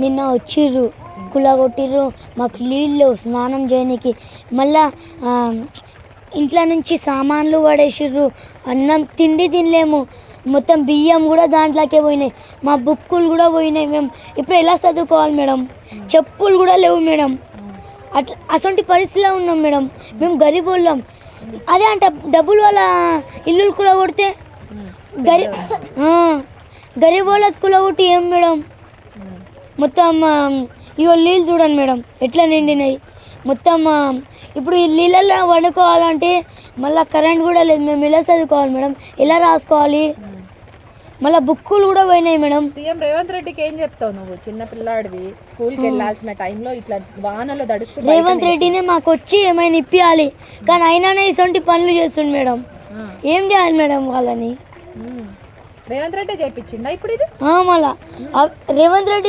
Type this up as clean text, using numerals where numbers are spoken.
నిన్న వచ్చిర్రు కులగొట్టిర్రు, మాకు నీళ్ళు స్నానం చేయడానికి, మళ్ళా ఇంట్లో నుంచి సామాన్లు పడేసిర్రు, అన్నం తిండి తినలేము, మొత్తం బియ్యం కూడా దాంట్లోకే పోయినాయి, మా బుక్కులు కూడా పోయినాయి. మేము ఇప్పుడు ఎలా చదువుకోవాలి మేడం? చెప్పులు కూడా లేవు మేడం. అట్లా అటువంటి పరిస్థితిలో ఉన్నాం మేడం. మేము గరీబ్ వాళ్ళం. అదే అంట డబ్బులు వాళ్ళ ఇల్లులు కూడా కొడితే గరీబ్ వాళ్ళ కుల కొట్టి ఏం మేడం? మొత్తం ఇగో నీళ్ళు చూడండి మేడం ఎట్లా నిండినాయి మొత్తం. ఇప్పుడు ఈ నీళ్ళల్లో వండుకోవాలంటే మళ్ళీ కరెంట్ కూడా లేదు. మేము ఎలా చదువుకోవాలి మేడం? ఎలా రాసుకోవాలి? మళ్ళీ బుక్కులు కూడా పోయినాయి మేడం. సీఎం రేవంత్ రెడ్డికి ఏం చెప్తావు నువ్వు? చిన్న పిల్లాడివి, స్కూల్కి వెళ్ళాల్సిన టైంలో ఇట్లా వానలో తడుస్తూ రేవంత్ రెడ్డినే మాకు వచ్చి ఏమైనా ఇప్పియాలి, కానీ అయినానే ఇటువంటి పనులు చేస్తుంది మేడం. ఏం చేయాలి మేడం వాళ్ళని? రేవంత్ రెడ్డి చేయించిండా ఇప్పుడు ఇది? మళ్ళా రేవంత్ రెడ్డి